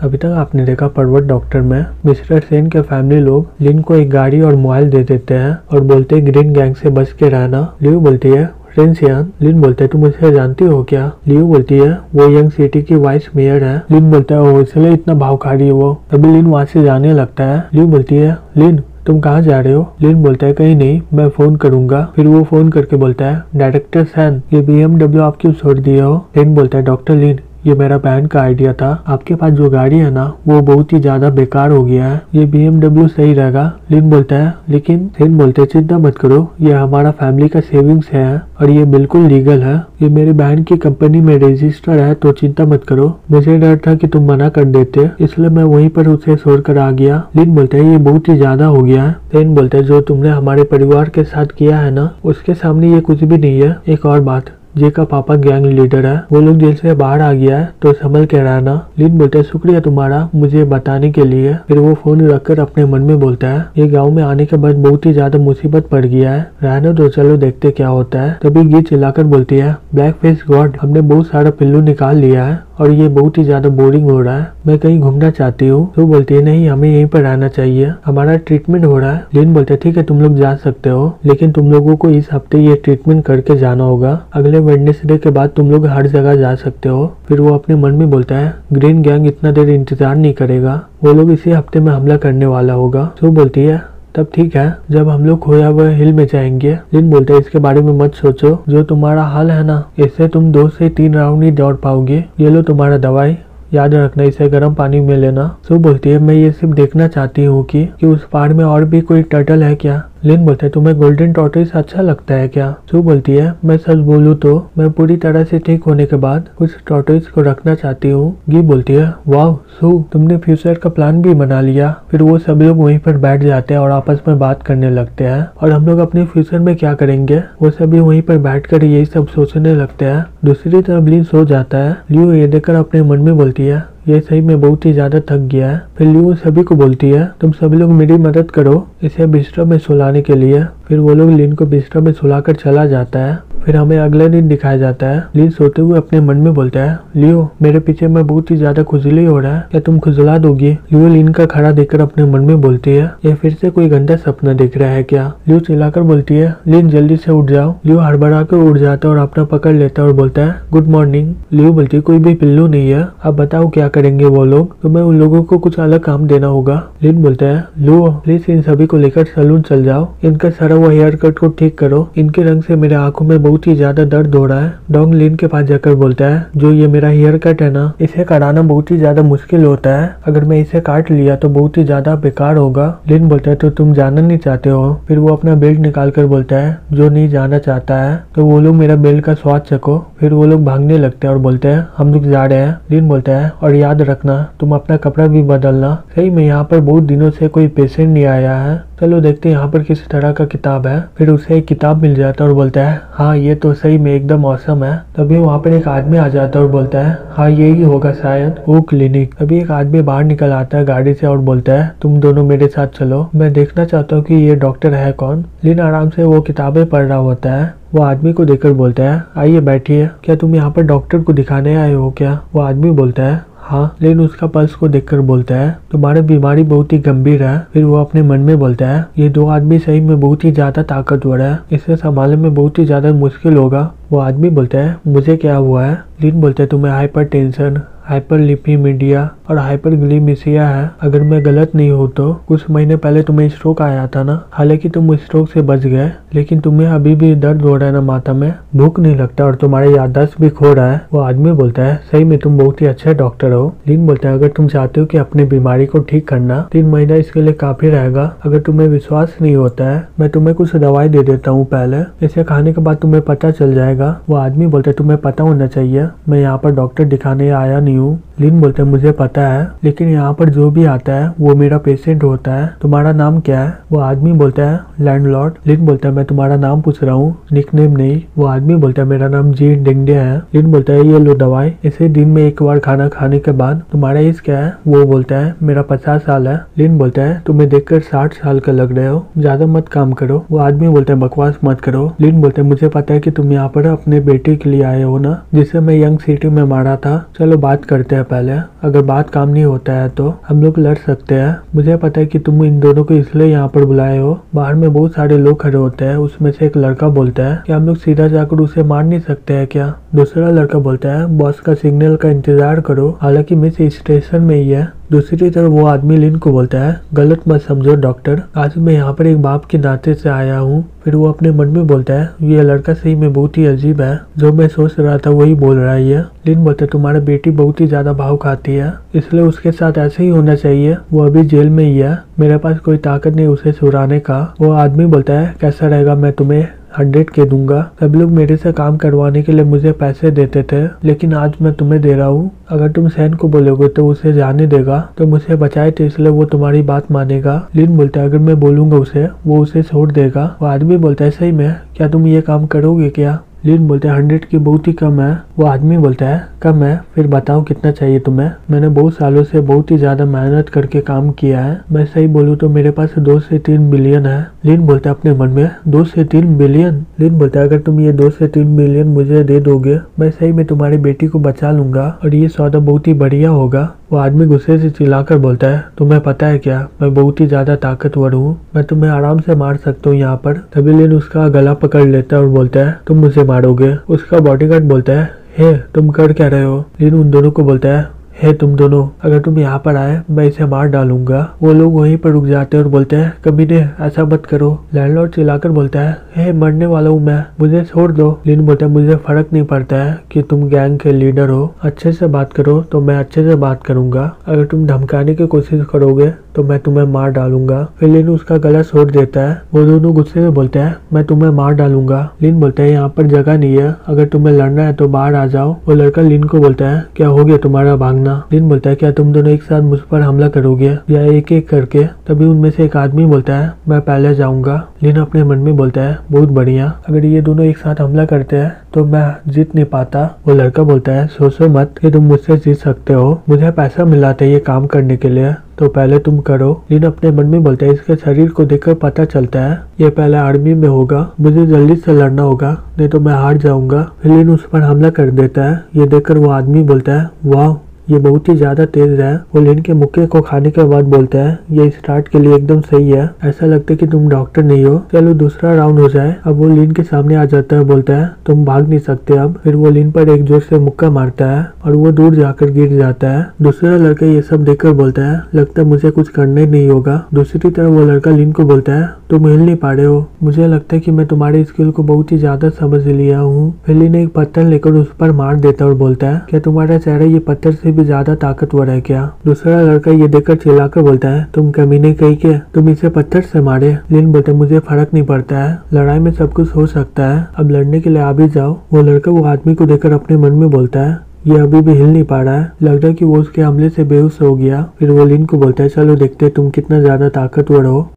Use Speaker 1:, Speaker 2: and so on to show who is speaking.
Speaker 1: अभी तक आपने देखा पर्वत डॉक्टर में मिस्टर सेन के फैमिली लोग लिन को एक गाड़ी और मोबाइल दे देते हैं और बोलते हैं ग्रीन गैंग से बच के रहना। लियो बोलती है रेंसियान। लिन बोलता है तुम उसे जानती हो क्या? लियो बोलती है वो यंग सिटी की वाइस मेयर है। लिन बोलता है ओ इसलिए इतना भाव खा रही है वो। तभी लिन वहाँ से जाने लगता है। लियो बोलती है लिन तुम कहाँ जा रहे हो? लिन बोलता है कहीं नहीं, मैं फोन करूंगा। फिर वो फोन करके बोलता है डायरेक्टर सैन ये BMW आप क्यों छोड़ दिए हो? लिन बोलता है डॉक्टर लिन ये मेरा बहन का आइडिया था। आपके पास जो गाड़ी है ना वो बहुत ही ज्यादा बेकार हो गया है, ये BMW सही रहेगा। लिन बोलता है लेकिन सेन बोलते चिंता मत करो ये हमारा फैमिली का सेविंग्स है और ये बिल्कुल लीगल है, ये मेरी बहन की कंपनी में रजिस्टर है तो चिंता मत करो। मुझे डर था कि तुम मना कर देते इसलिए मैं वहीं पर उसे छोड़कर आ गया। लिन बोलता है ये बहुत ही ज्यादा हो गया है। सेन बोलता है जो तुमने हमारे परिवार के साथ किया है ना उसके सामने ये कुछ भी नहीं है। एक और बात जे का पापा गैंग लीडर है, वो लोग जेल से बाहर आ गया है तो संभल के रहना। लिन बोलता है शुक्रिया तुम्हारा मुझे बताने के लिए। फिर वो फोन रखकर अपने मन में बोलता है ये गांव में आने के बाद बहुत ही ज्यादा मुसीबत पड़ गया है, रहने दो चलो देखते क्या होता है। तभी गी चिल्लाकर बोलती है ब्लैक फेस गॉड हमने बहुत सारा पिल्लू निकाल लिया है और ये बहुत ही ज्यादा बोरिंग हो रहा है, मैं कहीं घूमना चाहती हूँ। तो बोलती है नहीं हमें यहीं पर रहना चाहिए, हमारा ट्रीटमेंट हो रहा है। लिन बोलते है ठीक है तुम लोग जा सकते हो लेकिन तुम लोगों को इस हफ्ते ये ट्रीटमेंट करके जाना होगा, अगले वेडनेसडे के बाद तुम लोग हर जगह जा सकते हो। फिर वो अपने मन में बोलता है ग्रीन गैंग इतना देर इंतजार नहीं करेगा, वो लोग इसी हफ्ते में हमला करने वाला होगा। तो बोलती है तब ठीक है जब हम लोग खोया हुआ हिल में जाएंगे। लिन बोलते है इसके बारे में मत सोचो, जो तुम्हारा हाल है ना इससे तुम 2 से 3 राउंड ही दौड़ पाओगे, ये लो तुम्हारा दवाई, याद रखना इसे गर्म पानी में लेना। सो बोलती है मैं ये सिर्फ देखना चाहती हूँ कि उस पार में और भी कोई टर्टल है क्या? लिन बोलते है तुम्हें गोल्डन टॉर्टोइस अच्छा लगता है क्या? सू बोलती है मैं सच बोलूँ तो मैं पूरी तरह से ठीक होने के बाद कुछ टॉर्टोइस को रखना चाहती हूँ। गी बोलती है वाह सू तुमने फ्यूचर का प्लान भी बना लिया। फिर वो सब लोग वहीं पर बैठ जाते हैं और आपस में बात करने लगते हैं और हम लोग अपने फ्यूचर में क्या करेंगे वो सभी वहीं पर बैठ कर यही सब सोचने लगते हैं। दूसरी तरफ लिन सो जाता है। लियो ये देखकर अपने मन में बोलती है ये सही में बहुत ही ज्यादा थक गया है। फिर लियो सभी को बोलती है तुम सभी लोग मेरी मदद करो इसे बिस्तर में सुलाने के लिए। फिर वो लोग लिन को बिस्तर में सुलाकर चला जाता है। फिर हमें अगले दिन दिखाया जाता है लिन सोते हुए अपने मन में बोलता है लियो मेरे पीछे में बहुत ही ज्यादा खुजली हो रहा है, क्या तुम खुजला दोगी? लियो लिन का खड़ा देखकर अपने मन में बोलती है ये फिर से कोई गंदा सपना देख रहा है क्या? लियो चिल्लाकर बोलती है लिन जल्दी से उठ जाओ। लियो हड़बड़ा कर उठ जाता है और अपना पकड़ लेता है और बोलता है गुड मॉर्निंग। लियो बोलती है कोई भी पिल्लू नहीं है, अब बताओ क्या करेंगे वो लोग? तुम्हें उन लोगों को कुछ अलग काम देना होगा। लिन बोलता है लो प्लीज इन सभी को लेकर सैलून चल जाओ, इनका सड़ा हुआ हेयर कट को ठीक करो, इनके रंग से मेरे आंखों में बहुत ही ज्यादा दर्द हो रहा है। डोंग लिन के पास जाकर बोलता है जो ये मेरा हेयर कट है ना इसे कराना बहुत ही ज्यादा मुश्किल होता है, अगर मैं इसे काट लिया तो बहुत ही ज्यादा बेकार होगा। लिन बोलता है तो तुम जाना नहीं चाहते हो? फिर वो अपना बेल्ट निकाल कर बोलता है जो नहीं जाना चाहता है तो वो लोग मेरा बेल्ट का स्वाद चखो। फिर वो लोग भागने लगते हैं और बोलते हैं हम लोग जा रहे हैं। लिन बोलता है और याद रखना तुम अपना कपड़ा भी बदलना। सही में यहाँ पर बहुत दिनों से कोई पेशेंट नहीं आया है, चलो देखते हैं यहाँ पर किस तरह का किताब है। फिर उसे एक किताब मिल जाता है और बोलता है हाँ ये तो सही में एकदम औसम है। तभी वहाँ पर एक आदमी आ जाता है और बोलता है हाँ यही होगा शायद वो क्लिनिक। तभी एक आदमी बाहर निकल आता है गाड़ी से और बोलता है तुम दोनों मेरे साथ चलो, मैं देखना चाहता हूँ कि ये डॉक्टर है कौन। लिन आराम से वो किताबें पढ़ रहा होता है। वो आदमी को देखकर बोलता है आइए बैठिए, क्या तुम यहाँ पर डॉक्टर को दिखाने आए हो क्या? वो आदमी बोलता है हाँ। लेकिन उसका पल्स को देखकर बोलता है तुम्हारी बीमारी बहुत ही गंभीर है। फिर वो अपने मन में बोलता है ये 2 आदमी सही में बहुत ही ज्यादा ताकतवर है, इसे संभालने में बहुत ही ज्यादा मुश्किल होगा। वो आदमी बोलता है मुझे क्या हुआ है? लिन बोलता है तुम्हें हाइपर टेंशन, हाइपरलिपिमीडिया और हाइपरग्लिमिसिया है, अगर मैं गलत नहीं हूँ तो कुछ महीने पहले तुम्हें स्ट्रोक आया था ना, हालांकि तुम स्ट्रोक से बच गए लेकिन तुम्हें अभी भी दर्द हो रहा है ना माथा में, भूख नहीं लगता और तुम्हारा याददाश्त भी खो रहा है। वो आदमी बोलता है सही में तुम बहुत ही अच्छे डॉक्टर हो। लिन बोलता है अगर तुम चाहते हो कि अपनी बीमारी को ठीक करना 3 महीना इसके लिए काफी रहेगा, अगर तुम्हें विश्वास नहीं होता है मैं तुम्हें कुछ दवाई दे देता हूँ पहले, इसे खाने के बाद तुम्हें पता चल जाएगा। वो आदमी बोलता है तुम्हें पता होना चाहिए मैं यहाँ पर डॉक्टर दिखाने आया नहीं हूँ। लिन बोलते हैं मुझे पता है लेकिन यहाँ पर जो भी आता है वो मेरा पेशेंट होता है, तुम्हारा नाम क्या है? वो आदमी बोलता है लैंडलॉर्ड। लिन बोलता है मैं तुम्हारा नाम पूछ रहा हूँ, निकनेम नहीं। वो आदमी बोलता है मेरा नाम जी डिंगडिया है। लिन बोलता है ये लो दवाई, इसे दिन में 1 बार खाना खाने के बाद। तुम्हारा एज क्या है? वो बोलता है मेरा 50 साल है। लिन बोलता है तुम्हें देखकर 60 साल का लग रहे हो, ज्यादा मत काम करो। वो आदमी बोलता है बकवास मत करो। लिन बोलता है मुझे पता है कि तुम यहाँ पर अपने बेटे के लिए आए हो ना, जिसे मैं यंग सिटी में मारा था, चलो बात करते हैं पहले, अगर बात काम नहीं होता है तो हम लोग लड़ सकते हैं। मुझे पता है कि तुम इन दोनों को इसलिए यहाँ पर बुलाए हो। बाहर में बहुत सारे लोग खड़े होते हैं, उसमें से एक लड़का बोलता है कि हम लोग सीधा जाकर उसे मार नहीं सकते हैं क्या। दूसरा लड़का बोलता है बॉस का सिग्नल का इंतजार करो, हालांकि मिस स्टेशन में ही है। दूसरी तरफ वो आदमी लिन को बोलता है गलत मत समझो डॉक्टर, आज मैं यहाँ पर एक बाप के नाते से आया हूँ। फिर वो अपने मन में बोलता है ये लड़का सही में बहुत ही अजीब है, जो मैं सोच रहा था वही बोल रहा है ये। लिन बोलता है तुम्हारा बेटी बहुत ही ज्यादा भाव खाती है, इसलिए उसके साथ ऐसे ही होना चाहिए। वो अभी जेल में ही है, मेरे पास कोई ताकत नहीं उसे छुड़ाने का। वो आदमी बोलता है कैसा रहेगा, मैं तुम्हें 100 के दूंगा। सब लोग मेरे से काम करवाने के लिए मुझे पैसे देते थे, लेकिन आज मैं तुम्हें दे रहा हूँ। अगर तुम सैन को बोलोगे तो उसे जाने देगा, तो मुझे बचाए थे इसलिए वो तुम्हारी बात मानेगा। लिन बोलता है अगर मैं बोलूंगा उसे, वो उसे छोड़ देगा। वो आदमी बोलता है सही में क्या तुम ये काम करोगे क्या। लिन बोलते हैं 100 की बहुत ही कम है। वो आदमी बोलता है कम है, फिर बताओ कितना चाहिए तुम्हें। मैंने बहुत सालों से बहुत ही ज्यादा मेहनत करके काम किया है, मैं सही बोलूँ तो मेरे पास 2 से 3 बिलियन है। लिन बोलता है अपने मन में 2 से 3 बिलियन। लिन बोलता है अगर तुम ये 2 से 3 बिलियन मुझे दे दोगे, मैं सही में तुम्हारी बेटी को बचा लूंगा और ये सौदा बहुत ही बढ़िया होगा। वो आदमी गुस्से से चिल्लाकर बोलता है तुम्हें पता है क्या, मैं बहुत ही ज्यादा ताकतवर हूँ, मैं तुम्हें आराम से मार सकता हूँ यहाँ पर। तभी लिन उसका गला पकड़ लेता है और बोलता है तुम मुझे मारोगे। उसका बॉडीगार्ड बोलता है हे तुम कर क्या रहे हो। लिन उन दोनों को बोलता है हे तुम दोनों, अगर तुम यहाँ पर आए मैं इसे मार डालूंगा। वो लोग वहीं पर रुक जाते हैं और बोलते हैं कमीने ऐसा मत करो। लैंडलॉर्ड चिल्लाकर बोलता है हे मरने वाला हूँ मैं, मुझे छोड़ दो। लिन बोलता है मुझे फर्क नहीं पड़ता है कि तुम गैंग के लीडर हो, अच्छे से बात करो तो मैं अच्छे से बात करूंगा, अगर तुम धमकाने की कोशिश करोगे तो मैं तुम्हें मार डालूंगा। फिर लिन उसका गला छोड़ देता है। वो दोनों गुस्से से बोलते हैं मैं तुम्हें मार डालूंगा। लिन बोलता है यहाँ पर जगह नहीं है, अगर तुम्हें लड़ना है तो बाहर आ जाओ। वो लड़का लिन को बोलता है क्या हो गया तुम्हारा भागना। लिन बोलता है क्या तुम दोनों एक साथ मुझ पर हमला करोगे या एक एक करके। तभी उनमें से एक आदमी बोलता है मैं पहले जाऊंगा। लिन अपने मन में बोलता है बहुत बढ़िया, अगर ये दोनों एक साथ हमला करते हैं तो मैं जीत नहीं पाता। वो लड़का बोलता है सोचो मत कि तुम मुझसे जीत सकते हो, मुझे पैसा मिला था ये काम करने के लिए, तो पहले तुम करो। लिन अपने मन में बोलता है इसके शरीर को देखकर पता चलता है ये पहले आर्मी में होगा, मुझे जल्दी से लड़ना होगा नहीं तो मैं हार जाऊंगा। फिर लिन उस पर हमला कर देता है। ये देखकर वो आदमी बोलता है वाह ये बहुत ही ज्यादा तेज है। वो लिन के मुक्के को खाने के बाद बोलता है ये स्टार्ट के लिए एकदम सही है, ऐसा लगता है कि तुम डॉक्टर नहीं हो, चलो दूसरा राउंड हो जाए। अब वो लिन के सामने आ जाता है, बोलता है तुम भाग नहीं सकते अब। फिर वो लिन पर एक जोर से मुक्का मारता है और वो दूर जाकर गिर जाता है। दूसरा लड़का ये सब देखकर बोलता है लगता है मुझे कुछ करना ही नहीं होगा। दूसरी तरफ वो लड़का लिन को बोलता है तुम हिल नहीं पा रहे हो, मुझे लगता है कि मैं तुम्हारे स्किल को बहुत ही ज्यादा समझ लिया हूँ। फिर लिन एक पत्थर लेकर उस पर मार देता है और बोलता है क्या तुम्हारा चेहरा ये पत्थर से भी ज्यादा ताकतवर है क्या। दूसरा लड़का ये देखकर चिल्लाकर बोलता है तुम कमीने कहीं के, तुम इसे पत्थर से मारे। लिन बोलता है मुझे फर्क नहीं पड़ता है, लड़ाई में सब कुछ हो सकता है, अब लड़ने के लिए आ भी जाओ। वो लड़का वो आदमी को देखकर अपने मन में बोलता है ये अभी भी हिल नहीं पा रहा है, लग रहा है कि वो उसके हमले से बेहोश हो गया। फिर वो लिन को बोलता है चलो देखते हैं तुम कितना ज्यादा ताकतवर हो।